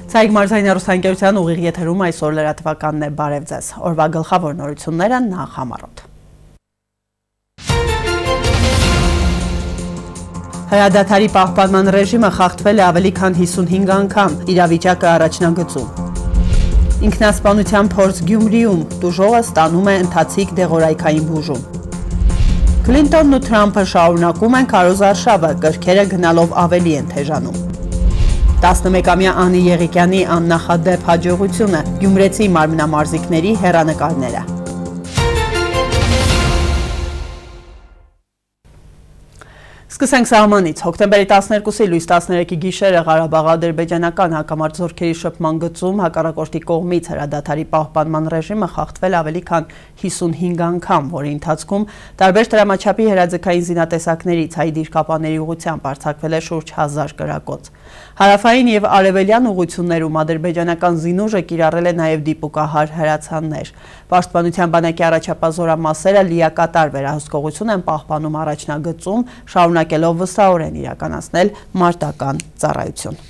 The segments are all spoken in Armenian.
Ցայգ մարզային հեռուստաընկերության ուղիղ եթերում այսօր լրատվականն է, բարև ձեզ։ Օրվա գլխավոր նորությունները նախ համառոտ։ Հրադադարի պահպանման ռեժիմը խախտվել է ավելի քան 55 անգամ, իրավիճակը առաջնագծում։ Ինքնասպանության փորձ Գյումրիում, տուժողը ստանում է ընթացիկ դեղորայքային բուժում։ Քլինտոնն ու Թրամփը շարունակում են քարոզարշավը, կրքերը գնալով ավելի են թեժանում։ 11-ամյա Անի Եղիկյանի աննախադեպ հաջողությունը, գյումրեցի մարմնամարզիկների հեռանկարները։ Սկսենք սահմանից։ Հոկտեմբերի 12-ի լույս 13-ի գիշերը Ղարաբաղ-ադրբեջանական հակամարտ զորքերի շփման գծում հակառակորդի կողմից հրադադարի պահպանման ռեժիմը խախտվել ավելի քան 55 անգամ, որի ընթացքում տարբեր դրամաչափի հրաձգային զինատեսակներից հայ դիրքապաների ուղղությամբ արձակվել է շուրջ 1000 կրակոց։ Հարավային եւ արևելյան ուղություններում ադրբեջանական զինուժը կիրառել է նաեւ դիպուկահար հրացաններ։ Պաշտպանության բանակի առաջապազորամասերը լիակատար վերահսկողություն են պահպանում առաջնագծում, շարունակելով վստահորեն իրականացնել մարտական ծառայություն։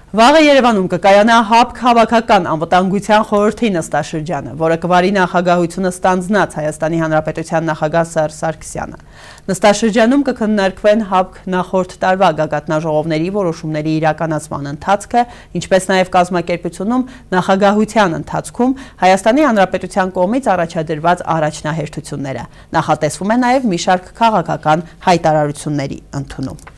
Վաղը Երևանում կկայանա ՀԱՊԿ հավաքական անվտանգության խորհրդի նստաշրջանը, որը կվարի նախագահությունը ստանձնած Հայաստանի Հանրապետության նախագահ Սերժ Սարգսյանը։ Նստաշրջանում կքննարկվեն ՀԱՊԿ նախորդ տարվա գագաթնաժողովների որոշումների իրականացման ընթացքը, ինչպես նաև կազմակերպությունում նախագահության ընթացքում Հայաստանի Հանրապետության կողմից առաջադրված առաջնահերթությունները։ Նախատեսվում է նաև մի շարք քաղաքական հայտարարությունների ընդունում։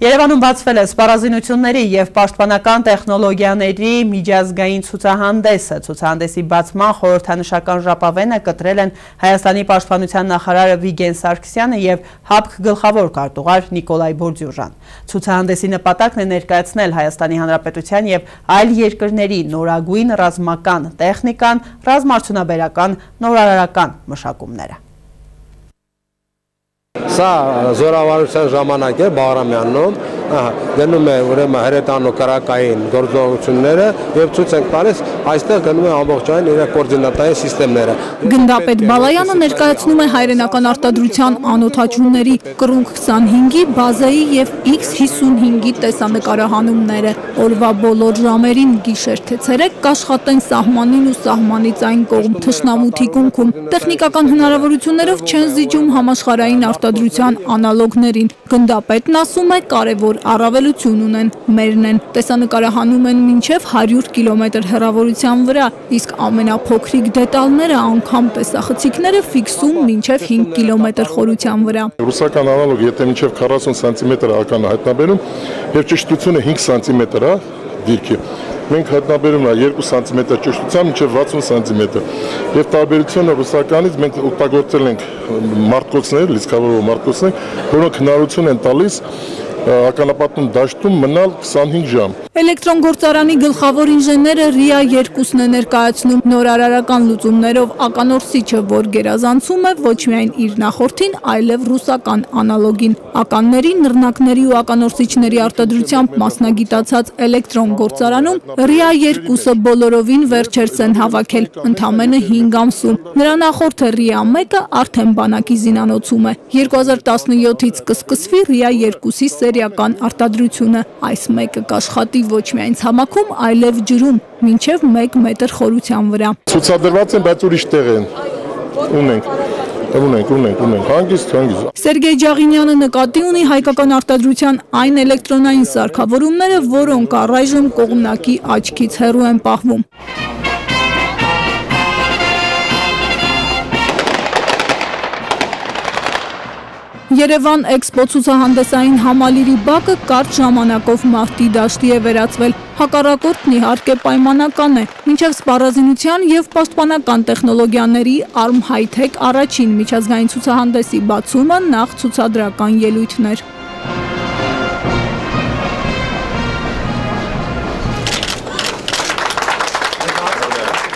Երևանում բացվել է սպառազինությունների և պաշտպանական տեխնոլոգիաների միջազգային ցուցահանդեսը։ Ցուցահանդեսի բացման խորհրդանշական ժապավենը կտրել են Հայաստանի պաշտպանության նախարարը Վիգեն Սարգսյանը և ՀԱՊԿ գլխավոր քարտուղար Նիկոլայ Բորդյուժան։ Ցուցահանդեսի նպատակն է ներկայացնել Հայաստանի Հանրապետության և այլ երկրների նորագույն ռազմական տեխնիկան, ռազմաարդյունաբերական, նորարարական մշակումները։ Սա զորավարության ժամանակ է Բաղրամյանում, գնում է ուրեմն հրետանու կրակային գործողությունները եւ ցույց ենք տալիս այստեղ գնում է ամբողջային իր կոորդինատային համակարգերը։ Գնդապետ Բալայանը ներկայացնում է հայրենական արտադրության անօդաչուների կռունկ 25-ի, բազայի եւ X55-ի տեսանկարահանումները։ Օրվա բոլոր ժամերին գիշեր թե ցերեկ կաշխատեն սահմանին ու սահմանից այն կողմ թշնամու թիկունքում։ Տեխնիկական հնարավորություններով չեն զիջում համաշխարհային արտադրության անալոգներին։ Գնդապետն ասում է կարևոր առավելություն ունեն, մերն են, տեսանկարահանում են մինչև 100 կիլոմետր հեռավորության վրա, իսկ ամենափոքրիկ դետալները անգամ տեսախցիկները ֆիքսում մինչև 5 կիլոմետր խորության վրա։ Ռուսական անալոգ եթե մինչև 40 սանտիմետր ական հայտնաբերում եւ ճշտությունը 5 սանտիմետր է դիրքի։ Մենք հայտնաբերում է 2 սանտիմետր ճշտությամբ մինչև 60 սանտիմետր։ Եվ տարբերությունը ռուսականից մենք օգտագործել ենք մարտկոցներ, լիցքավորող մարտկոցներ, որոնք հնարավորություն են տալիս ականապատում դաշտում մնալ 25 ժամ։ Էլեկտրոնգործարանի գլխավոր ինժեները Ռիա 2-ն է ներկայացնում նորարարական լուծումներով ականորսիչը, որ գերազանցում է ոչ միայն իր նախորդին, այլև ռուսական անալոգին։ Ականների, նռնակների ու ականորսիչների արտադրությամբ մասնագիտացած էլեկտրոնգործարանում Ռիա 2-ը բոլորովին վերջերս են հավաքել, ընդամենը 5 ամսում։ Նրա նախորդը Ռիա 1-ը արդեն բանակի զինանոցում է։ 2017-ից կսկսվի Ռիա 2-ի սերիական արտադրությունը։ Այս մեկը կաշխատի ոչ միայն ցամաքում, այլև ջրում, մինչև 1 մետր խորության վրա։ Ցուցադրված են, բայց ուրիշ տեղ են։ Ունենք, հանգիստ։ Սերգեյ Ջաղինյանը նկատի ունի հայկական արտադրության այն էլեկտրոնային սարքավորումները, որոնք առայժմ կողմնակի աչքից հեռու են պահվում։ Երևան Էքսպո ցուցահանդեսային համալիրի բակը կարճ ժամանակով մարտի դաշտի է վերածվել։ Հակառակորդն իհարկե պայմանական է։ Մինչև սպառազինության եւ պաշտպանական տեխնոլոգիաների ARM High-Tech առաջին միջազգային ցուցահանդեսի բացումը նախ ցուցադրական ելույթներ։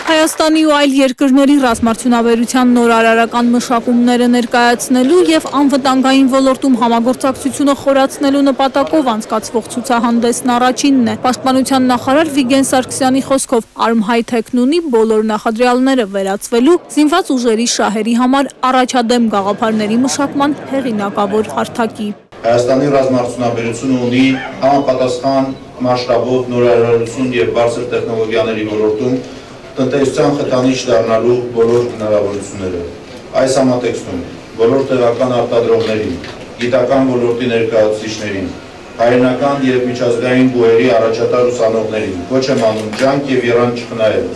Հայաստանի ու այլ երկրների ռազմաարդյունաբերության նորարարական մշակումները ներկայացնելու եւ անվտանգային ոլորտում համագործակցությունը խորացնելու նպատակով անցկացվող ցուցահանդեսն առաջինն է։ Պաշտպանության նախարար Վիգեն Սարգսյանի խոսքով ARM High-Tech-ն ունի բոլոր նախադրյալները վերածվելու զինված ուժերի շահերի համար առաջադեմ գաղափարների մշակման հեղինակավոր հարթակի։ Հայաստանի ռազմաարդյունաբերությունը ունի համապատասխան մասշտաբով նորարարություն եւ բարձր տեխնոլոգիաների ոլորտում տնտեսության խթանիչ դառնալու բոլոր հնարավորությունները։ Այս համատեքստում բոլոր տեղական արտադրողներին, գիտական ոլորտի ներկայացուցիչներին, հայրենական եւ միջազգային բուհերի առաջատար ուսանողներին ոչ եմ անում ջանք եւ եռան չխնայել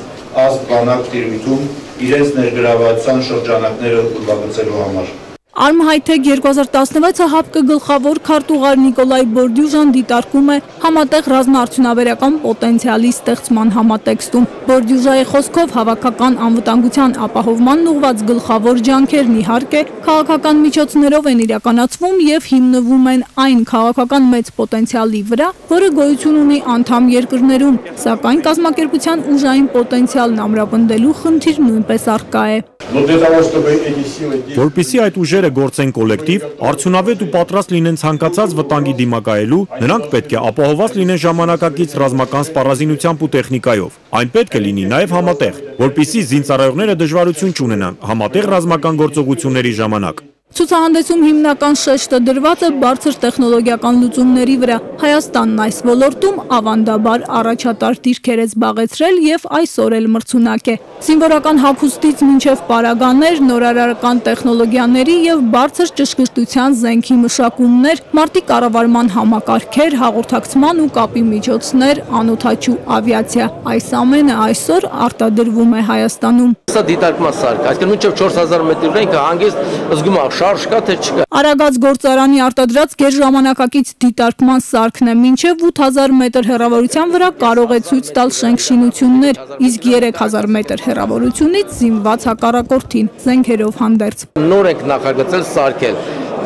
ազգ բանակ տիրույթում իրենց ներգրավվածության շրջանակները ուրվագծելու համար։ Արմհայթեք 2016-ը ՀԱՊԿ գլխավոր քարտուղար Նիկոլայ Բորդյուժան դիտարկում է համատեղ ռազմաարդյունաբերական պոտենցիալի ստեղծման համատեքստում։ Բորդյուժայի խոսքով հավաքական անվտանգության ապահովմանն ուղղված գլխավոր ջանքերն իհարկե քաղաքական միջոցներով են իրականացվում եւ հիմնվում են այն քաղաքական մեծ պոտենցիալի վրա, որը գոյություն ունի անդամ երկրներում, սակայն կազմակերպության ուժային պոտենցիալն ամրապնդելու խնդիր նույնպես առկա է։ Որպեսզի այդ ուժերը գործեն կոլեկտիվ, արդյունավետ ու պատրաստ լինեն ցանկացած վտանգի դիմակայելու, նրանք պետք է ապահովված լինեն ժամանակակից ռազմական սպառազինությամբ ու տեխնիկայով։ Այն պետք է լինի նաև համատեղ, որպեսզի զինծառայողները դժվարություն չունենան համատեղ ռազմական գործողությունների ժամանակ։ Ցուցահանդեսում հիմնական շեշտը դրված է բարձր տեխնոլոգիական լուծումների վրա։ Հայաստանն այս ոլորտում ավանդաբար առաջատար դիրքեր է զբաղեցրել եւ այսօր էլ մրցունակ է։ Զինվորական հագուստից մինչև պարագաներ, նորարարական տեխնոլոգիաների եւ բարձր ճշգրտության զենքի մշակումներ, մարտի կառավարման համակարգեր, հաղորդակցման ու կապի միջոցներ, անօդաչու ավիացիա։ Այս ամենը այսօր արտադրվում է Հայաստանում։ Սա դիտարկման սարք, այսինքն մինչև 4000 մետրի ռենքը հանգիստ զգում է շարժ կա թե չկա։ Արագած գործարանի արտադրած գերժամանակակից դիտարկման սարքն է մինչև 8000 մետր հեռավորության վրա կարող է ցույց տալ շենքշինություններ, իսկ 3000 մետր հեռավորությունից զինված հակառակորդին զենքերով հանդերձ։ Նոր ենք նախագծել սարքել։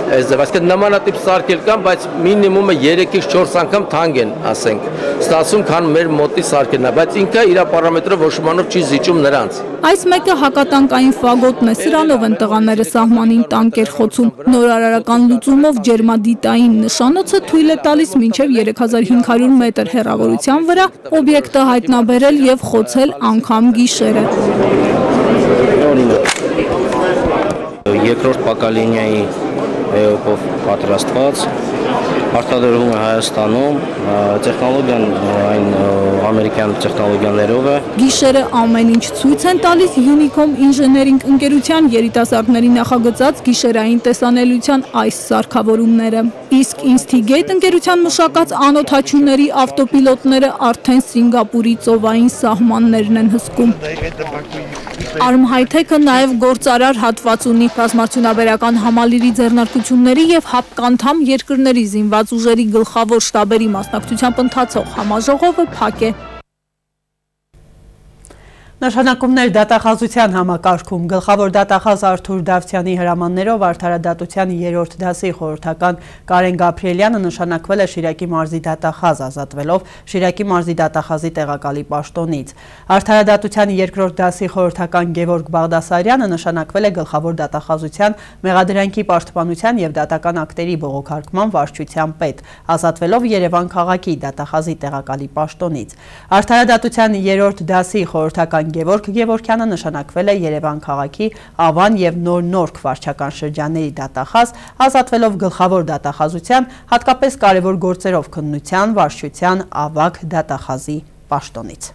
Այսինքն նմանատիպ սարքեր կան, բայց մինիմումը 3-ից 4 անգամ թանկ են, ասենք, ստացում, քան մեր մոտի սարքերն է, բայց ինքը իր պարամետրը ոչ ոմանով չի զիջում նրանց։ Այս մեկը հակատանկային ֆագոտն է, սրանով են տղաները սահմանին տանկեր խոցում։ Նորարարական լուծումով ջերմադիտային նշանոցը թույլ է տալիս մինչև 3500 մետր հեռավորության վրա օբյեկտը հայտնաբերել եւ խոցել անգամ գիշերը։ Երկրորդ բակալինիայի ով պատրաստված արտադրվում է Հայաստանում, տեխնոլոգիան այն ամերիկյան տեխնոլոգիաներով է։ Գիշերը ամեն ինչ ցույց են տալիս Unicom ինժեներինգ ընկերության երիտասարդների նախագծած գիշերային տեսանելիության այս սարքավորումները։ Իսկ Instigate ընկերության մշակած անօդաչուների ավտոպիլոտները արդեն Սինգապուրի ծովային սահմաններն են հսկում։ Armhigh-Tech-ը նաև գործարար հատված ունի ռազմաարդյունաբերական համալիրի ձեռնարկությունների եւ ՀԱՊԿ անդամ երկրների զինված ուժերի գլխավոր շտաբերի մասնակցությամբ ընթացող համաժողովը փակ է։ Նշանակումներ դատախազության համակարգում գլխավոր դատախազ Արթուր Դավթյանի հրամաններով արդարադատության 3-րդ դասի խորհրդական Կարեն Գաբրիելյանը նշանակվել է Շիրակի մարզի դատախազ, ազատվելով Շիրակի մարզի դատախազի տեղակալի պաշտոնից։ Արդարադատության 2-րդ դասի խորհրդական Գևորգ Բաղդասարյանը նշանակվել է գլխավոր դատախազության մեղադրանքի պաշտպանության եւ դատական ակտերի բողոքարկման վարչության պետ, ազատվելով Երևան քաղաքի դատախազի տեղակալի պաշտոնից։ Արդարադատության 3-րդ դասի խորհրդական Գևորգ Գևորգյանը նշանակվել է Երևան քաղաքի Ավան եւ Նոր վարչական շրջանների դատախազ, ազատվելով գլխավոր դատախազության, հատկապես կարևոր գործերով քննության, վարչության ավագ դատախազի պաշտոնից։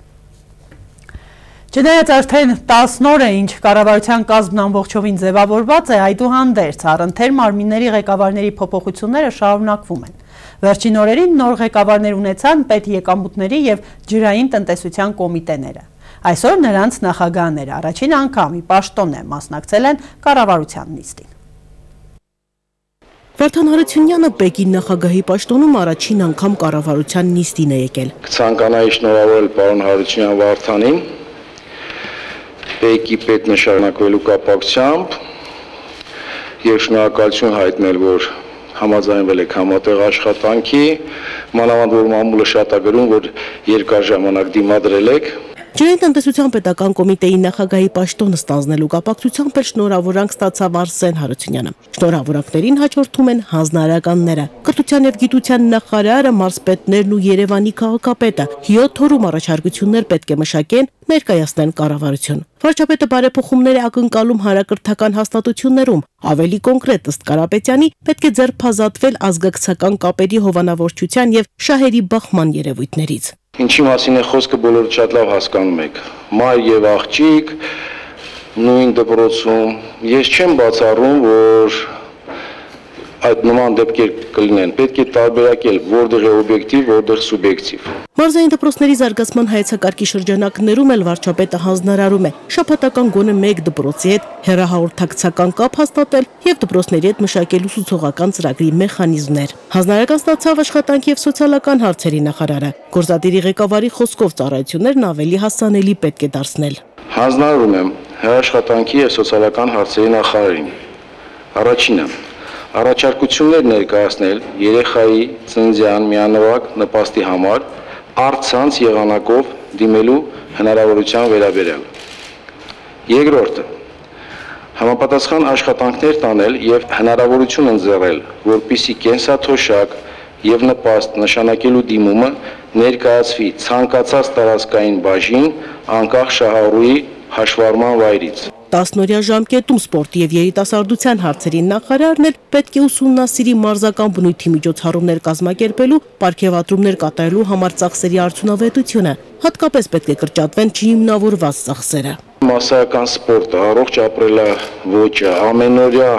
Չնայած արդեն 10 օր է, ինչ կառավարության կազմն ամբողջովին ձևավորված է, այդուհանդերձ առընթեր մարմինների ղեկավարների փոփոխությունները շարունակվում են։ Վերջին օրերին նոր ղեկավարներ ունեցան պետեկամուտների եւ ջրային տնտեսության կոմիտեները։ Այսօր նրանց նախագահները առաջին անգամ ի պաշտոն է մասնակցել են կառավարության նիստին։ Վարդան Հարությունյանը Պեկին նախագահի պաշտոնում առաջին անգամ կառավարության նիստին է եկել։ Կցանկանայի շնորհավորել պարոն Հարությունյան Վարդանին Պեկի պետ նշանակվելու կապակցությամբ եւ շնորհակալություն հայտնել, որ համաձայնվել եք համատեղ աշխատանքի, մանավանդ որ մամուլը շատ է գրում, որ երկար ժամանակ դիմադրել եք։ Ջրային տնտեսության պետական կոմիտեի նախագահի պաշտոնը ստանձնելու կապակցությամբ էլ շնորհավորանք ստացավ Արսեն Հարությունյանը։ Շնորհավորանքներին հաջորդում են հանձնարարականները։ Կրթության եւ գիտության նախարարը, մարզպետներն ու Երևանի քաղաքապետը 7 օրում առաջարկություններ պետք է մշակեն, ներկայացնեն կառավարություն։ Վարչապետը բարեփոխումներ է ակնկալում հանրակրթական հաստատություններում։ Ավելի կոնկրետ ըստ Կարապետյանի պետք է ձեռքբազատվել ազգակցական կապերի հովանավորչության եւ շահերի բախման երևույթներից։ Ինչի մասին է խոսքը բոլորը շատ լավ հասկանում եք։ Մայր եւ աղջիկ նույն դպրոցում։ Ես չեմ բացառում, որ այդ նման դեպքեր կլինեն։ Պետք է տարբերակել որտեղ է օբյեկտիվ, որտեղ սուբյեկտիվ։ Մարզային դպրոցների զարգացման հայեցակարգի շրջանակներում էլ վարչապետը հանձնարարում է շաբաթական գոնե 1 դպրոցի հետ հեռահաղորդակցական կապ հաստատել եւ դպրոցների հետ մշակել ուսուցողական ծրագրի մեխանիզմներ։ Հանձնարարական ստացավ աշխատանքի եւ սոցիալական հարցերի նախարարը։ Գործադիրի ղեկավարի խոսքով ծառայություններն ավելի հասանելի պետք է դարձնել։ Հանձնարարում եմ աշխատանքի եւ սոցիալական հարցերի նախարարին։ Առաջինը առաջարկություններ ներկայացնել երեխայի ծննդյան միանվագ նպաստի համար առցանց եղանակով դիմելու հնարավորության վերաբերյալ։ Երկրորդը համապատասխան աշխատանքներ տանել եւ հնարավորություն ընձեռել, որպիսի կենսաթոշակ եւ նպաստ նշանակելու դիմումը ներկայացվի ցանկացած տարածքային բաժին անկախ շահառուի հաշվառման վայրից։ 10-օրյա ժամկետում սպորտի եւ երիտասարդության հարցերի նախարարն էլ պետք է ուսումնասիրի մարզական բնույթի միջոցառումներ կազմակերպելու, պարգևատրումներ կատարելու համար ծախսերի արդյունավետությունը, հատկապես պետք է կրճատվեն չհիմնավորված ծախսերը։ Մասսայական սպորտը, առողջ ապրելաոճը, ամենօրյա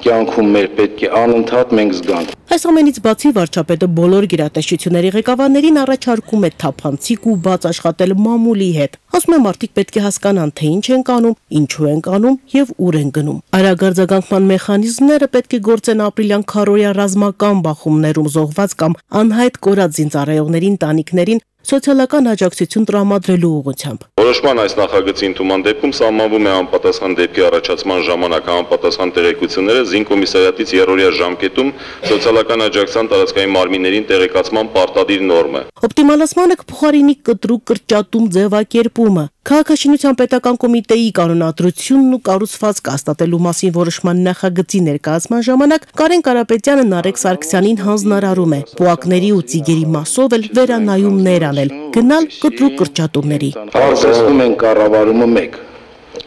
կյանքում մեր պետք է անընդհատ մենք զգանք։ Այս ամենից բացի վարչապետը բոլոր գերատեսչությունների ղեկավարներին առաջարկում է թափանցիկ ու բաց աշխատել մամուլի հետ։ Ասում է մարդիկ պետք է հասկանան, թե ինչ են անում, ինչու են անում եւ ուր են գնում։ Արագարձագանքման մեխանիզմները պետք է գործեն ապրիլյան քառօրյա ռազմական բախումներում զոհված կամ անհայտ կորած զինծառայողների ընտանիքներին սոցիալական աջակցություն տրամադրելու ուղղությամբ։ Որոշման այս նախագծի ընդունման դեպքում սահմանվում է անպատասխան դեպքի առաջացման ժամանակ անպատասխան տեղեկությունները զինկոմիսարիատից երրորդյա ժամկետում սոցիալական աջակցության տարածքային մարմիններին տեղեկացման պարտադիր նորմը։ Օպտիմալացմանը կփոխարինի կտրուկ կրճատում ձևակերպումը։ Քաղաքաշինության պետական կոմիտեի կանոնադրությունն ու կառուցվածքը հաստատելու մասին որոշման նախագծի ներկայացման ժամանակ Կարեն Կարապետյանը Նարեկ Սարգսյանին հանձնարարում է պոակների ու ծիգերի մասով էլ վերանայումներ անել, գնալ կտրուկ կրճատումների։ Արտադրում ենք կառավարումը 1,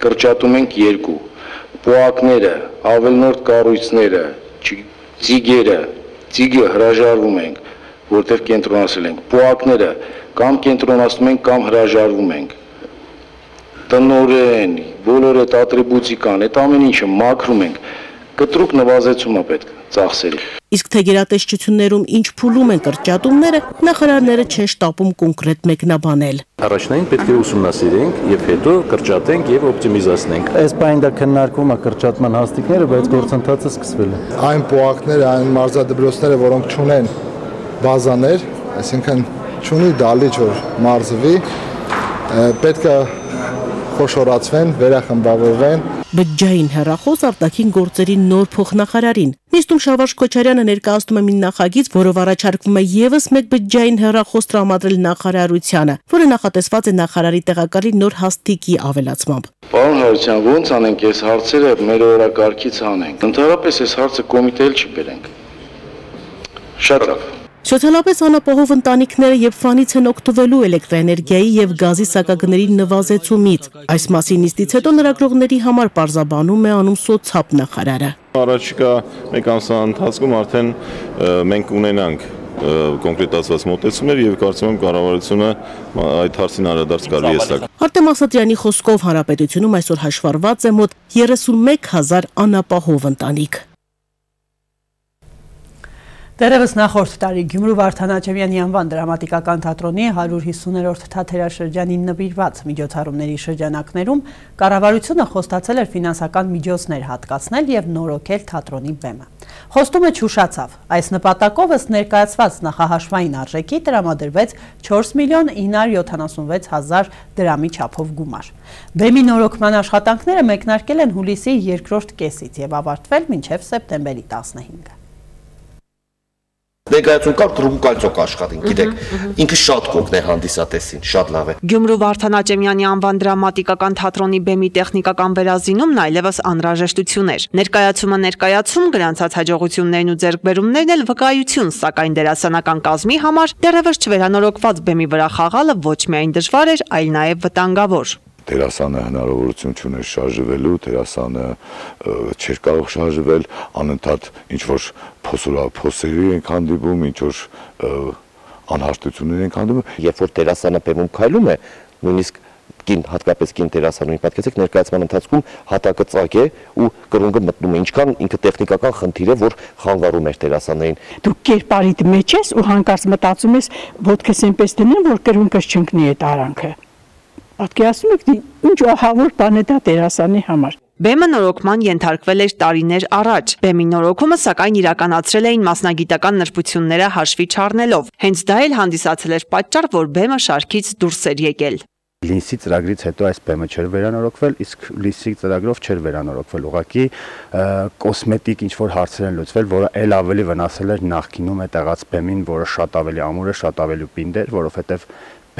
կրճատում ենք 2, պոակները, ավելնորդ կառույցները, ծիգը հրաժարվում ենք, որտեղ կենտրոնացել ենք, պոակները կամ կենտրոնացնում ենք կամ հրաժարվում ենք։ Տնօրեն, բոլոր այդ ատրիբուտիկան, այդ ամեն ինչը մաքրում ենք, կտրուկ նվազեցում է պետք ծախսերի։ Իսկ թե գերատեսչություններում ինչ փուլում են կրճատումները, նախարարները չեն շտապում կոնկրետ մեկնաբանել։ Առաջնային պետք է ուսումնասիրենք եւ հետո կրճատենք եւ օպտիմիզացնենք։ Այս բանը դա քննարկվում է կրճատման հաստիկները, բայց գործընթացը սկսվել է։ Այն պոակները, այն մարզադպրոցները, որոնք չունեն բազաներ, այսինքն չունի դալիճ, որ մարզվի, պետք է խոշորացվեն, վերախմբավորվեն։ Բջջային հեռախոս արտաքին գործերի նոր փոխնախարարին։ Նիստում Շավարժ Քոչարյանը ներկայացնում է մի նախագիծ, որով առաջարկվում է եւս մեկ բջջային հեռախոս տրամադրել նախարարությանը, որը նախատեսված է նախարարի տեղակալի նոր հաստիկի ավելացմամբ։ Պարոն Հարությունյան, ո՞նց անենք այս հարցերը մեր օրակարգից անենք։ Ընդհանրապես այս հարցը կոմիտեել չբերենք։ Շատ լավ։ Սոցիալապես անապահով ընտանիքները եւ ֆանից են օգտվելու էլեկտրաէներգիայի եւ գազի սակագների նվազեցումից։ Այս մասին նիստից հետո լրագրողների համար պարզաբանում է անում սոցապ նախարարը։ Առաջիկա մեկ ամսվա ընթացքում արդեն մենք ունենանք կոնկրետացված մոտեցումներ եւ կարծում եմ կառավարությունը այդ հարցին անդրադարձ կարելի է ստանալ։ Արտեմ Ասատրյանի խոսքով հանրապետությունում այսօր հաշվառված է մոտ 31000 անապահով ընտանիք։ Դեռևս նախորդ տարի Գյումրու Վարդան Աչևյանի անվան դրամատիկական թատրոնի 150-րդ թատերաշրջանին նվիրված միջոցառումների շրջանակներում կառավարությունը խոստացել էր ֆինանսական միջոցներ հատկացնել եւ նորոգել թատրոնի բեմը։ Խոստումը չուշացավ։ Այս նպատակով ըստ ներկայացված նախահաշվային արժեքի տրամադրվեց 4 միլիոն 976 հազար դրամի չափով գումար։ Բեմի նորոգման աշխատանքները մեկնարկել են հուլիսի երկրորդ կեսից եւ ավարտվել մինչեւ սեպտեմբերի 15-ը։ Դե ներկայացում կար կրունկալցոկ աշխատին, գիտեք, ինքը շատ կօգներ հանդիսատեսին, շատ լավ է։ Գյումրու Վարդան Աճեմյանի անվան դրամատիկական թատրոնի բեմի տեխնիկական վերազինումն այլևս անհրաժեշտություն էր։ Ներկայացումը ներկայացում, գրանցած հաջողություններն ու ձեռքբերումներն էլ վկայություն, սակայն դերասանական կազմի համար դեռևս չվերանորոգված բեմի վրա խաղալը ոչ միայն դժվար էր, այլ նաև վտանգավոր։ Դերասանը հնարավորություն չուներ շարժվելու, դերասանը չէր կարող շարժվել, անընդհատ ինչ-որ փոսերի ենք հանդիպում, ինչ-որ անհարթություններ ենք հանդիպում։ Երբ որ դերասանը բեմում քայլում է, նույնիսկ հատկապես կին դերասանուին պատկերացրեք, ներկայացման ընթացքում հատակը ծակ է ու կրունկը մտնում է, ինչքան ինքը տեխնիկական խնդիր է, որ խանգարում էր դերասաններին։ Դու կերպարիդ մեջ ես ու հանկարծ մտածում ես, ոտքս այնպես դնեմ, որ կրունկս չընկնի այդ արանքը։ Պատկերացնում եք, ինչ ահավոր բան է դա դերասանի համար։ Բեմը նորոգման ենթարկվել էր տարիներ առաջ։ Բեմի նորոգումը սակայն իրականացրել էին մասնագիտական նրբությունները հաշվի չառնելով։ Հենց դա էլ հանդիսացել էր պատճառ, որ բեմը շարքից դուրս էր եկել։ Լինսի ծրագրից հետո այս բեմը չէր վերանորոգվել, իսկ լինսի ծրագրով չէր վերանորոգվել։ Ուղղակի կոսմետիկ ինչ-որ հարցեր են լուծվել, որը ել ավելի վնասել էր նախկինում է տեղած բեմին, որը շատ ավելի ամուր է, շատ ավելի պինդ էր, որովհետև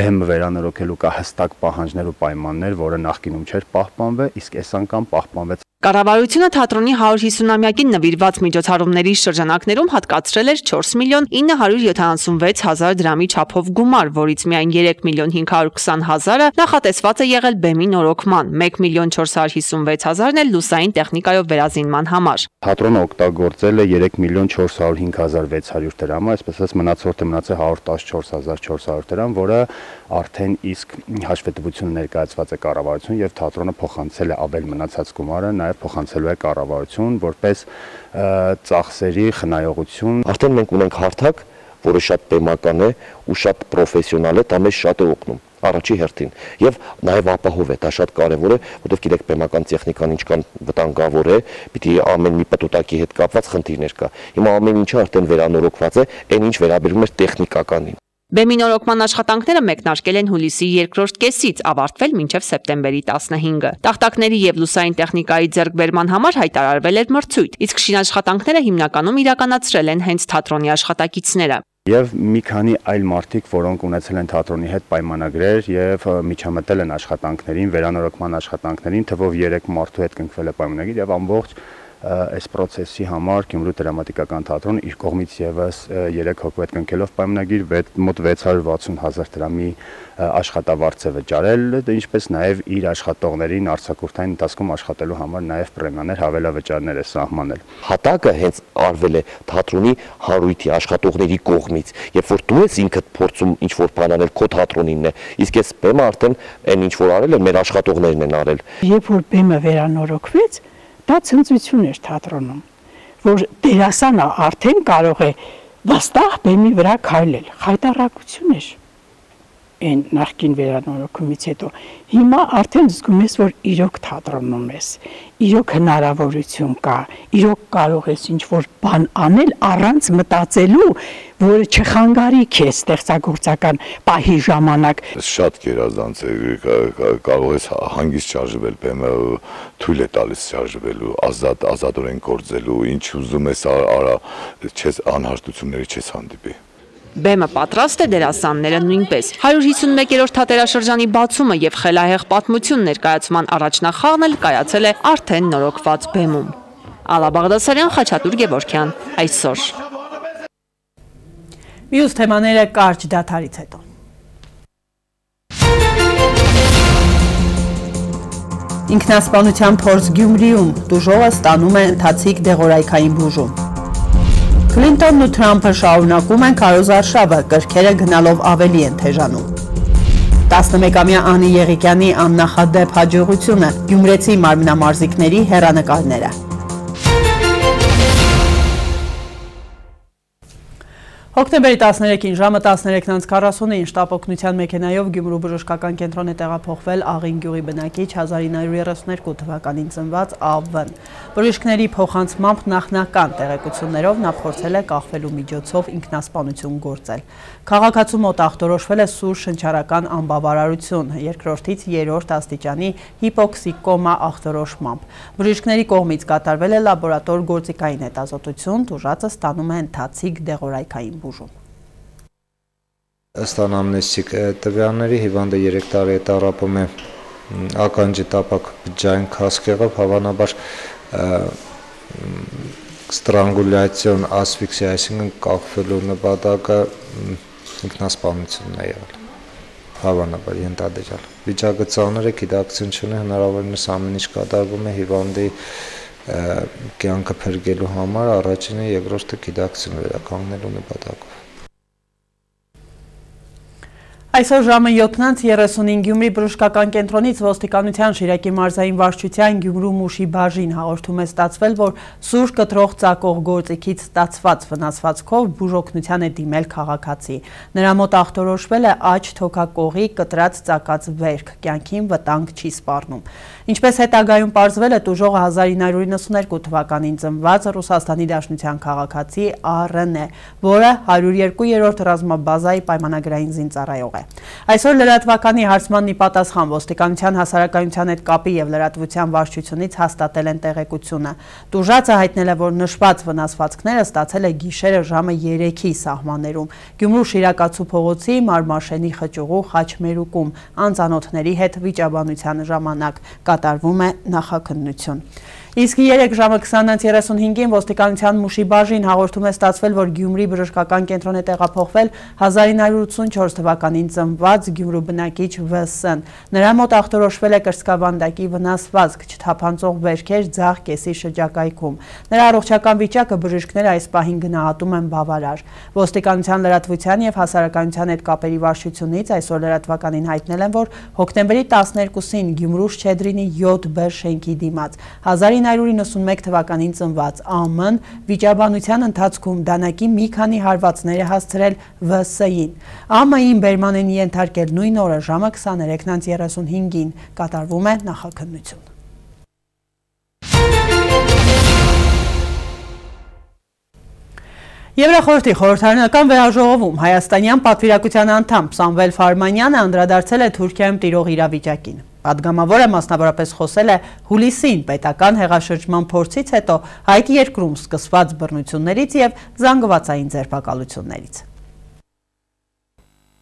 բեմը վերանորոգելու կա հստակ պահանջներ ու պայմաններ, որը նախկինում չէր պահպանվել, իսկ այս անգամ պահպանվեց։ Կառավարությունը թատրոնի 150-ամյակին նվիրված միջոցառումների շրջանակներում հատկացրել էր 4 միլիոն 976 հազար դրամի չափով գումար, որից միայն 3 միլիոն 520 հազարը նախատեսված է եղել բեմի նորոգման, 1 միլիոն 456 հազարն էլ լուսային տեխնիկայով վերազինման համար։ Թատրոնը օգտագործել է 3 միլիոն 405 հազար 600 դրամը, այսպես ասած մնացորդը մնացել 114 հազար 400 դրամ, որը արդեն իսկ հաշվետվությունը ներկայացված է կառավարություն եւ թատրոնը փոխանցել է ավել մնացած գումարը, նաեւ փոխանցելու է կառավարություն որպես ծախսերի խնայողություն։ Արդեն մենք ունենք հարթակ, որը շատ բեմական է ու շատ պրոֆեսիոնալ է, դա մեզ շատ է օգնում առաջի հերթին եւ նաեւ ապահով է, դա շատ կարեւոր է, որովհետեւ գիտեք բեմական տեխնիկան ինչքան վտանգավոր է, պիտի ամեն մի պտուտակի հետ կապված խնդիրներ կա։ Հիմա ամեն ինչը արդեն վերանորոգված է, այն ինչ վերաբերում է տեխնիկականին։ Բեմի նորոգման աշխատանքները մեկնարկել են հուլիսի երկրորդ կեսից, ավարտվել մինչև սեպտեմբերի 15-ը։ Տախտակների եւ լուսային տեխնիկայի ձեռքբերման համար հայտարարվել էր մրցույթ, իսկ շինաշխատանքները հիմնականում իրականացրել են հենց թատրոնի աշխատակիցները։ Եվ մի քանի այլ մարդիկ, որոնք ունեցել են թատրոնի հետ պայմանագրեր եւ միջամտել են աշխատանքներին, վերանորոգման աշխատանքներին, թվով 3 մարդու հետ կնքվել է պայմանագիր եւ ամբողջ այս process-ի համար Գյումրու դրամատիկական թատրոնը իր կողմից եւս 3 հոգու հետ կնքելով պայմանագիր մոտ 660 հազար դրամի աշխատավարձ է վճարել, ինչպես նաեւ իր աշխատողներին արձակուրդային ընթացքում աշխատելու համար նաեւ պրեմիաներ, հավելավճարներ է սահմանել։ Հատակը հենց արվել է թատրոնի հարույթի աշխատողների կողմից, երբ որ դու ես ինքդ փորձում ինչ-որ բան անել քո թատրոնինն է, իսկ այս բեմը արդեն այն ինչ-որ արել է, մեր աշխատողներն են արել։ Երբ որ բեմը վերանորոգվեց, դա ցնծություն էր թատրոնում, որ դերասանը արդեն կարող է վստահ բեմի վրա քայլել, խայտառակություն էր այն նախկին վերանորոգումից հետո։ Հիմա արդեն զգում ես, որ իրոք թատրոնում ես, իրոք հնարավորություն կա, իրոք կարող ես ինչ-որ բան անել առանց մտածելու, որը չխանգարի քեզ ստեղծագործական պահի ժամանակ։ Շատ գերազանց է, կարող ես հանգիստ շարժվել, բեմը թույլ է տալիս շարժվելու, ազատորեն գործելու, ինչ ուզում ես արա, անհարթությունների չես հանդիպի։ Բեմը պատրաստ է, դերասանները նույնպես։ 151-րդ թատերաշրջանի բացումը եւ խելահեղ պատմություն ներկայացման առաջնախաղն էլ կայացել է արդեն նորոգված բեմում։ Ալա Բաղդասարյան, Խաչատուր Գևորգյան, այսօր։ Մյուս թեմաները կարճ դադարից հետո։ Ինքնասպանության փորձ Գյումրիում, դուժողը ստանում է ընթացիկ դեղորայքային բուժում։ Քլինտոնն ու Թրամփը շարունակում են քարոզարշավը, կրքերը գնալով ավելի են թեժանում։ 11-ամյա Անի Եղիկյանի աննախադեպ հաջողությունը, գյումրեցի մարմնամարզիկների հեռանկարները։ Հոկտեմբերի 13-ին ժամը 13:49 շտապ օգնության մեքենայով Գյումրու բժշկական կենտրոն է տեղափոխվել Աղին գյուղի բնակիչ 1932 թվականին ծնված Ա.Վ.-ն։ Բժիշկների փոխանցմամբ նախնական տեղեկություններով նա փորձել է կախվելու միջոցով ինքնասպանություն գործել։ Քաղաքացու մոտ ախտորոշվել է սուր շնչառական անբավարարություն, երկրորդից երրորդ աստիճանի հիպոքսիկոմա ախտորոշմամբ։ Բժիշկների կողմից կատարվել է լաբորատոր գործիքային հետազոտություն, տուժածը ստանում է ընթացիկ դեղորայքային բուժում։ բուժում։ Ըստ անամնեստիկ տվյալների հիվանդը 3 տարի է տառապում է ականջի տապակ բջջային քասք եղավ, հավանաբար ստրանգուլյացիոն ասֆիքսիա, այսինքն կախվելու նպատակը ինքնասպանությունն է եղել, հավանաբար ենթադրյալ։ Վիճակը ծանր է, գիտակցություն չունի, հնարավորինս ամեն ինչ կատարվում է հիվանդի կյանքը փրկելու համար, առաջինը, երկրորդը գիտակցություն վերականգնելու նպատակով։ Այսօր ժամը 7:35 Գյումրի բժշկական կենտրոնից ոստիկանության Շիրակի մարզային վարչության Գյումրու Մուշի բաժին հաղորդում է ստացվել, որ սուր կտրող ծակող գործիքից ստացված վնասվածքով բուժօգնության է դիմել քաղաքացի։ Նրա մոտ ախտորոշվել է աջ թոքակողի կտրած ծակած վերք, կյանքին վտանգ չի սպառնում։ Ինչպես հետագայում պարզվել է, տուժողը 1992 թվականին ծնված Ռուսաստանի Դաշնության քաղաքացի ԱՌՆ է, որը 102-րդ ռազմաբազայի պայմանագրային զինծառայող է։ Այսօր լրատվականի հարցմանն ի պատասխան ոստիկանության հասարակայնության հետ կապի եւ լրատվության վարչությունից հաստատել են տեղեկությունը։ Տուժածը հայտնել է, որ նշված վնասվածքները ստացել է գիշերը ժամը 3-ի սահմաններում Գյումրու Շիրակացու փողոցի Մարմաշենի խճուղու խաչմերուկում անծանոթների հետ վիճաբանության ժամանակ կատարվում է նախաքննություն։ Իսկ 3 ժամը 20:35-ին ոստիկանության Մուշի բաժին հաղորդում է ստացվել, որ Գյումրի բժշկական կենտրոն է տեղափոխվել 1984 թվականին ծնված Գյումրու բնակիչ ՎՍ-ն։ Նրա մոտ ախտորոշվել է կրծքավանդակի վնասվածք, չթափանցող վերքեր ձախ կեսի շրջակայքում։ Նրա առողջական վիճակը բժիշկները այս պահին գնահատում են բավարար։ Ոստիկանության լրատվության եւ հասարակայնության հետ կապերի վարչությունից այսօր լրատվականին հայտնել են, որ հոկտեմբերի 12-ին Գյումրու Շչեդրինի 7B շենքի դիմաց 1991 թվականին ծնված ԱՄ-ն վիճաբանության ընթացքում դանակի մի քանի հարվածներ է հասցրել ՎՍ-ին։ ԱՄ-ին բերման են ենթարկել նույն օրը ժամը 23:35-ին կատարվում է նախաքննություն։ Եվրախորհրդի խորհրդարանական վերաժողովում հայաստանյան պատվիրակության անդամ Սամվել Ֆարմանյանը անդրադարձել է Թուրքիայում տիրող իրավիճակին։ Պատգամավորը մասնավորապես խոսել է հուլիսին պետական հեղաշրջման փորձից հետո այդ երկրում սկսված բռնություններից եւ զանգվածային ձերբակալություններից։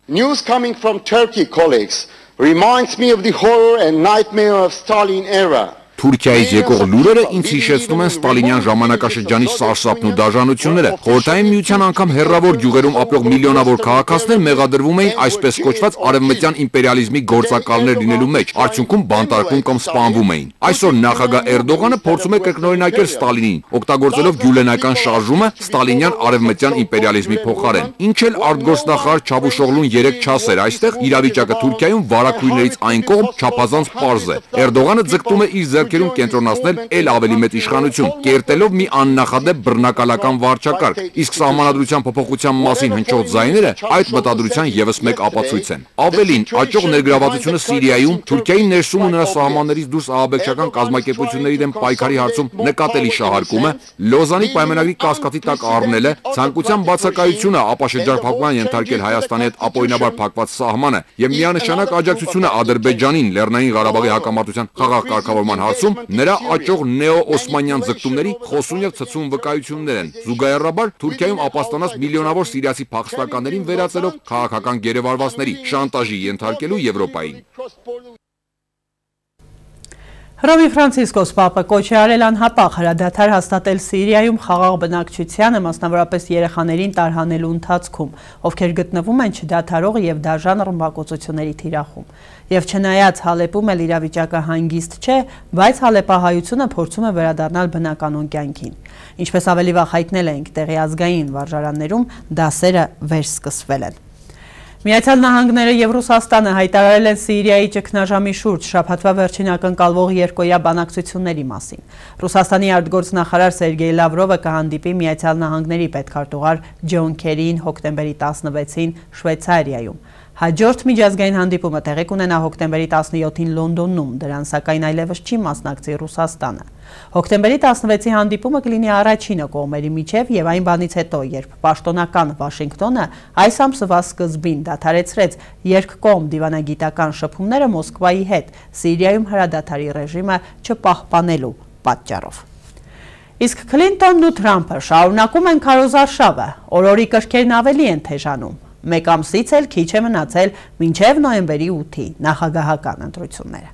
News coming from Turkey, colleagues, reminds me of the horror and nightmare of Stalin era. Թուրքիայից եկող լուրերը ինձ հիշեցնում են ստալինյան ժամանակաշրջանի սարսափն ու դաժանությունները։ Խորհրդային միության անգամ հեռավոր գյուղերում ապրող միլիոնավոր քաղաքացիներ մեղադրվում էին այսպես կոչված արևմտյան իմպերիալիզմի գործակալներ լինելու մեջ, արդյունքում բանտարկվում կամ սպանվում էին։ Այսօր նախագահ Էրդողանը փորձում է կրկնօրինակել Ստալինին, օգտագործելով գյուլենական շարժումը ստալինյան արևմտյան իմպերիալիզմի փոխարեն։ Ինչ էլ արտգործնախարար Չավուշօղլուն 3 չասեր այստեղ, իրավիճակը Թուրքիայում վարակույրներից այն կողմ չափազանց պարզ է։ Էրդողանը ձգտում է իր կերում կենտրոնացնել էլ ավելի մեծ իշխանություն, կերտելով մի աննախադեպ բռնակալական վարչակարգ, իսկ սահմանադրության փոփոխության մասին հնչող ձայները այդ մտադրության եւս մեկ ապացույց են։ Ավելին, աճող ներգրավվածությունը Սիրիայում, Թուրքիայի ներսում ու նրա սահմաններից դուրս ահաբեկչական կազմակերպությունների դեմ պայքարի հարցում նկատելի շահարկումը, Լոզանի պայմանագրի կասկածի տակ առնելը, ցանկության բացակայությունը ապաշրջափակման ենթարկել Հայաստանի հետ ապօրինաբար փակված սահմանը եւ միանշանակ աջակցությունը Ադրբեջանին Լեռնային Ղարաբաղի հակամարտության խաղաղ կարգավորման նրա աճող նեո-օսմանյան ձգտումների խոսուն եւ ցցուն վկայություններ են։ Զուգահեռաբար Թուրքիայում ապաստանած միլիոնավոր սիրիացի փախստականներին վերածելով քաղաքական գերեվարվածների, շանտաժի ենթարկելու Եվրոպային։ Հռոմի Ֆրանցիսկոս Պապը կոչ է արել անհապաղ հրադադար հաստատել Սիրիայում խաղաղ բնակչությանը, մասնավորապես երեխաներին տարհանելու ընթացքում, ովքեր գտնվում են չդադարող եւ դաժան ռմբակոծությունների թիրախում։ Եվ չնայած Հալեպում էլ իրավիճակը հանգիստ չէ, բայց հալեպահայությունը փորձում է վերադառնալ բնականոն կյանքին։ Ինչպես ավելի վաղ հայտնել ենք տեղի ազգային վարժարաններում, դասերը վերսկսվել են։ Միացյալ Նահանգները եւ Ռուսաստանը հայտարարել են Սիրիայի ճգնաժամի շուրջ շաբաթվա վերջին ակնկալվող երկօրյա բանակցությունների մասին։ Ռուսաստանի արտգործնախարար Սերգեյ Լավրովը կհանդիպի Միացյալ Նահանգների պետքարտուղար Ջոն Քերիին հոկտեմբերի 16-ին Շվեյցարիայում։ Հաջորդ միջազգային հանդիպումը տեղի կունենա հոկտեմբերի 17-ին Լոնդոնում, դրան սակայն այլևս չի մասնակցի Ռուսաստանը։ Հոկտեմբերի 16-ի հանդիպումը կլինի առաջինը կողմերի միջև եւ այն բանից հետո, երբ պաշտոնական Վաշինգտոնը այս ամսվա սկզբին դադարեցրեց երկկողմ դիվանագիտական շփումները Մոսկվայի հետ Սիրիայում հրադադարի ռեժիմը չպահպանելու պատճառով։ Իսկ Քլինտոնն ու Թրամփը շարունակում են քարոզարշավը, օրորի կրքերն ավելի են թեժանում։ Մեկ ամսից էլ քիչ է մնացել մինչև նոյեմբերի 8-ի նախագահական ընտրությունները։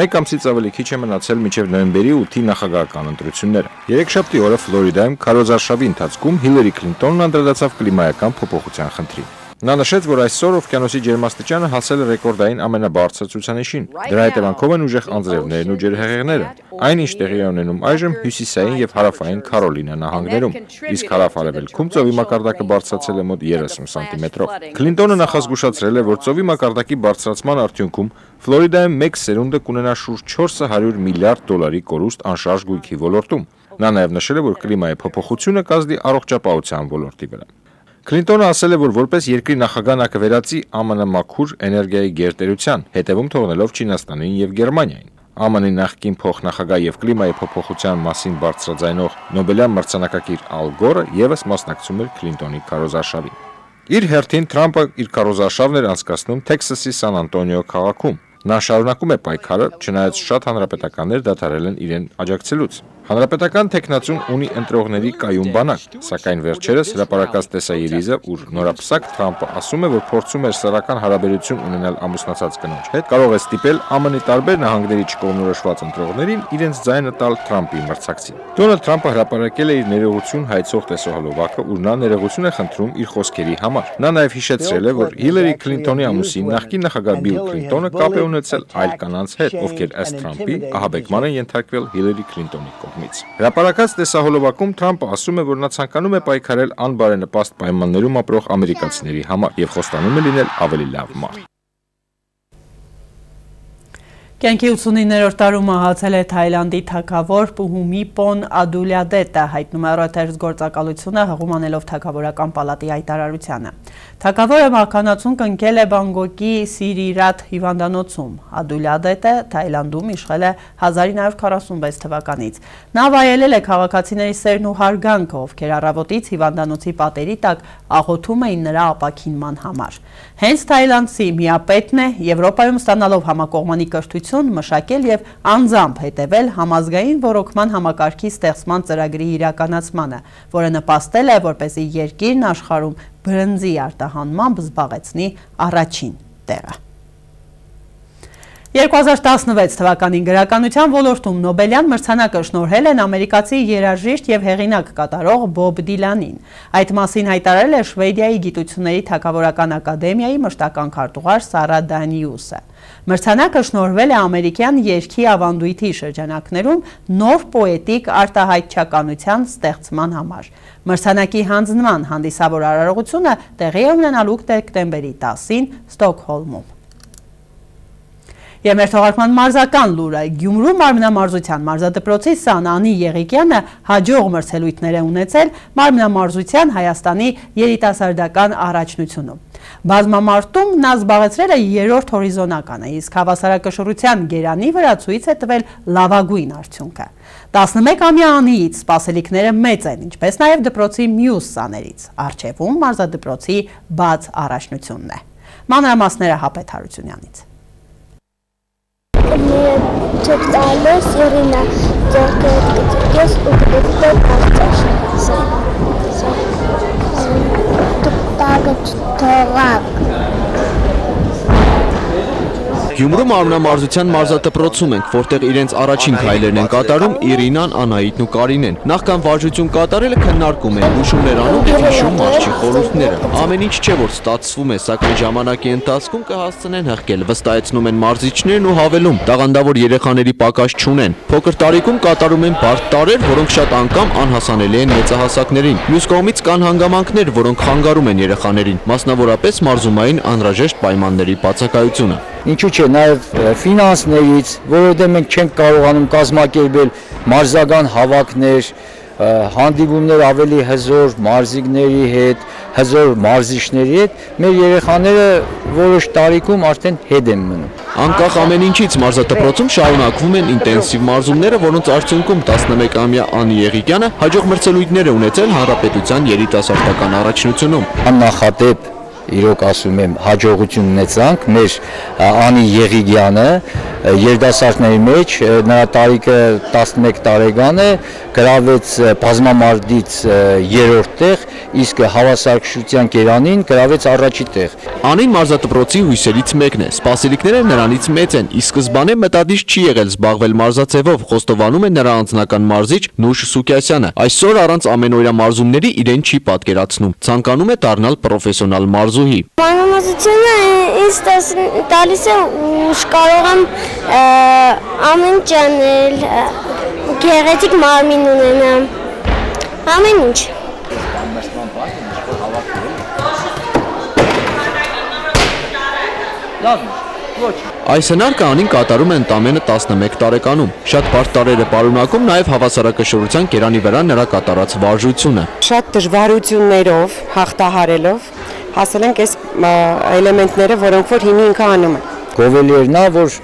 Մեկ ամսից ավելի քիչ է մնացել մինչև նոյեմբերի 8-ի նախագահական ընտրությունները։ Երեքշաբթի օրը Ֆլորիդայում քարոզարշավի ընթացքում Հիլարի Քլինտոնն անդրադարձավ կլիմայական փոփոխության խնդրին։ Նա նշեց, որ այսօր օվկիանոսի ջերմաստիճանը հասել է ռեկորդային ամենաբարձր ցուցանիշին։ Դրա հետևանքով են ուժեղ անձրևներն ու ջրհեղեղները։ Այնինչ տեղի է ունենում այժմ հյուսիսային եւ հարավային Քարոլինա նահանգներում, իսկ հարավ-արևելքում ծովի մակարդակը բարձրացել է մոտ 30 սանտիմետրով։ Քլինտոնը նախազգուշացրել է, որ ծովի մակարդակի բարձրացման արդյունքում Ֆլորիդայում մեկ սերունդը կունենա շուրջ 400 միլիարդ դոլարի կորուստ անշարժ գույքի ոլորտում։ Նա նաև նշել է, որ կլիմայի փոփոխությունը կազդի առողջապահության ոլորտի վրա։ Քլինտոնը ասել է, որ որպես երկրի նախագահ նա կվերածի ԱՄՆ մաքուր էներգիայի գերտերության, հետևում թողնելով Չինաստանին եւ Գերմանիային։ ԱՄՆ-ի նախկին փոխնախագահ եւ կլիմայի փոփոխության մասին բարձրաձայնող Նոբելյան մրցանակակիր Ալ Գորը եւս մասնակցում էր Քլինտոնի քարոզարշավին։ Իր հերթին Թրամփը իր քարոզարշավն էր անցկացնում Թեքսասի Սան Անտոնիո քաղաքում։ Նա շարունակում է պայքարը, չնայած շատ հանրապետականներ դադարել են իրեն աջակցելուց։ Հանրապետական թեկնածուն ունի ընտրողների կայուն բանակ, սակայն վերջերս հրապարակած տեսայիրիզը, ուր նորապսակ Թրամփը ասում է, որ փորձում էր սեռական հարաբերություն ունենալ ամուսնացած կնոջ հետ, կարող է ստիպել ԱՄՆ-ի տարբեր նահանգների չկողմնորոշված ընտրողներին իրենց ձայնը տալ Թրամփի մրցակցին։ Դոնալդ Թրամփը հրապարակել է իր ներողություն հայցող տեսահոլովակը, ուր նա ներողություն է խնդրում իր խոսքերի համար։ Նա նաև հիշեցրել է, որ Հիլարի Քլինտոնի ամուսին նախկին նախագահ Բիլ Քլինտոնը կապ է ունեցել այլ կանանց հետ, ովքեր ըստ Թրամփի ահաբեկման են ենթարկվել Հիլարի Քլինտոնի կողմից։ Հրապարակած տեսահոլովակում Թրամփը ասում է, որ նա ցանկանում է պայքարել անբարենպաստ պայմաններում ապրող ամերիկացիների համար եւ խոստանում է լինել ավելի լավ մարդ։ Կյանքի 89-րդ տարում մահացել է Թայլանդի թագավոր Փուհումիփոն Ադուլյադետը, հայտնում է Reuters գործակալությունը, հղում անելով թագավորական պալատի հայտարարությանը։ Թագավորը մահկանացուն կնքել է Բանգկոկի Սիրիրատ հիվանդանոցում։ Ադուլյադետը Թայլանդում իշխել է 1946 թվականից։ Նա վայելել է քաղաքացիների սերն ու հարգանքը, ովքեր առավոտից հիվանդանոցի պատերի տակ աղոթում էին նրա ապաքինման համար։ Հենց թայլանդցի միապետն է Եվրոպայում ստանալով համակողմանի կրթություն մշակել եւ անձամբ հետևել համազգային ռոռոկման համակարգի ստեղծման ծրագրի իրականացմանը, որը նպաստել է, որպեսզի երկիրն աշխարհում բրնձի արտահանմամբ զբաղեցնի առաջին տեղը։ 2016 թվականին գրականության ոլորտում Նոբելյան մրցանակը շնորհել են ամերիկացի երաժիշտ եւ հեղինակ կատարող Բոբ Դիլանին։ Այդ մասին հայտարարել է Շվեդիայի գիտությունների թագավորական ակադեմիայի մշտական քարտուղար Սարա Դանիուսը։ Մրցանակը շնորհվել է ամերիկյան երգի ավանդույթի շրջանակներում նոր պոետիկ արտահայտչականության ստեղծման համար։ Մրցանակի հանձնման հանդիսավոր արարողությունը տեղի է ունենալու դեկտեմբերի 10-ին Ստոկհոլմում։ Եվ մեր թողարկման մարզական լուրը Գյումրու մարմնամարզության մարզադպրոցի Սանանի Եղիկյանը հաջող մրցելույթներ է ունեցել մարմնամարզության Հայաստանի երիտասարդական առաջնությունում։ Բազմամարտում նա զբաղեցրել է 3-րդ հորիզոնականը, իսկ հավասարակշռության գերանի վրա ցույց է տվել լավագույն արդյունքը։ 11-ամյա Անիից սպասելիքները մեծ են, ինչպես նաև դպրոցի մյուս սաներից։ Առջևում մարզադպրոցի բաց առաջնությունն է։ Մանրամասները Հապետ Հարությունյանից։ Չտալես Իրինա ձերքերս ու դեպքեր պարտաշ Գյումրու մարմնամարզության մարզադպրոցում ենք, որտեղ իրենց առաջին քայլերն են կատարում Իրինան, Անահիտն ու Կարինեն։ Նախքան վարժություն կատարելը քննարկում են, հուշումներ անում եւ հիշում մարզչի խորհուրդները։ Ամեն ինչ չէ որ ստացվում է, սակայն ժամանակի ընթացքում կհասցնեն հղկել, վստահեցնում են մարզիչներն ու հավելում, տաղանդավոր երեխաների պակաս չունեն։ Փոքր տարիքում կատարում են բարդ տարրեր, որոնք շատ անգամ անհասանելի են մեծահասակներին։ Մյուս կողմից կան հանգամանքներ, որոնք խանգարում են երեխաներին, մասնավորապես մարզումային անհրաժեշտ պայմանների բացակայությունը։ Ինչու՞ չէ, նաև ֆինանսներից, որովհետև մենք չենք կարողանում կազմակերպել մարզական հավաքներ, հանդիպումներ ավելի հզոր մարզիկների հետ, հզոր մարզիչների հետ, մեր երեխաները որոշ տարիքում արդեն հետ են մնում։ Անկախ ամեն ինչից մարզադպրոցում շարունակվում են ինտենսիվ մարզումները, որոնց արդյունքում 11-ամյա Անի Եղիկյանը հաջող մրցելույթներ է ունեցել Հանրապետության երիտասարդական առաջնությունում։ Աննախադեպ իրոք ասում եմ հաջողություն ունեցանք մեր Անի Եղիկյանը երիտասարդների մեջ, նրա տարիքը 11 տարեկան է, գրավեց բազմամարդից 3-րդ տեղ, իսկ հավասարակշռության կերանին գրավեց առաջի տեղ։ Անին մարզադպրոցի հույսերից մեկն է, սպասելիքները նրանից մեծ են, իսկ սկզբանե մտադիր չի եղել զբաղվել մարզաձևով, խոստովանում է նրա անձնական մարզիչ Նուշ Սուկյասյանը։ Այսօր առանց ամենօրյա մարզումների իրեն չի պատկերացնում, ցանկանում է դառնալ պրոֆեսիոնալ մարզուհի։ Մանրամասնությունը ինձ տալիս է ուժ, կարող եմ ամեն ինչ անել, գեղեցիկ մարմին ունենամ, ամեն ինչ։ Այս հնարքը Անին կատարում է ընդամենը 11 տարեկանում։ Շատ բարդ տարեր է պարունակում նաև հավասարակշռության կերանի վրա նրա կատարած վարժությունը։ Շատ դժվարություններով, հաղթահարելով հասել ենք այս էլեմենտները, որոնք որ հիմա ինքը անում է։ Գովելի էր նա, որ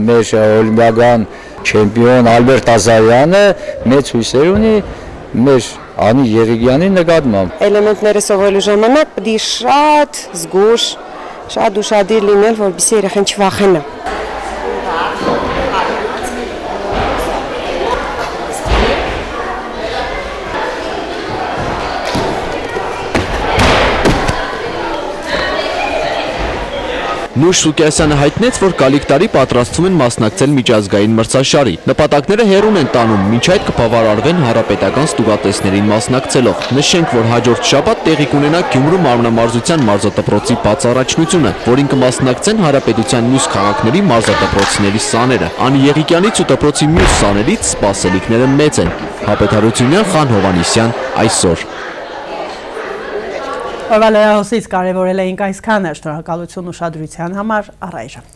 մեր օլիմպիական չեմպիոն Ալբերտ Ազարյանը մեծ հույսեր ունի մեր Անի Եղիգյանի նկատմամբ։ Էլեմենտները սովորելու ժամանակ պետք է շատ զգուշ, շատ ուշադիր լինել, որպեսզի երեխան չվախենա։ Նուշ Սուկյասյանը հայտնեց, որ գալիք տարի պատրաստվում են մասնակցել միջազգային մրցաշարի։ Նպատակները հեռուն են տանում, մինչ այդ կբավարարվեն հանրապետական ստուգատեսներին մասնակցելով։ Նշենք, որ հաջորդ շաբաթ տեղի կունենա Գյումրու մարմնամարզության մարզադպրոցի բաց առաջնությունը, որին կմասնակցեն հանրապետության մյուս քաղաքների մարզադպրոցների սաները։ Անի Եղիկյանից ու դպրոցի մյուս սաներից սպասելիքները մեծ են։ Հապետ Հարությունյան, Խան Հովհաննիսյան, այսօր։ Օրվա լրահոսից կարևորել էինք այսքանը, շնորհակալություն ուշադրության համար, առայժմ։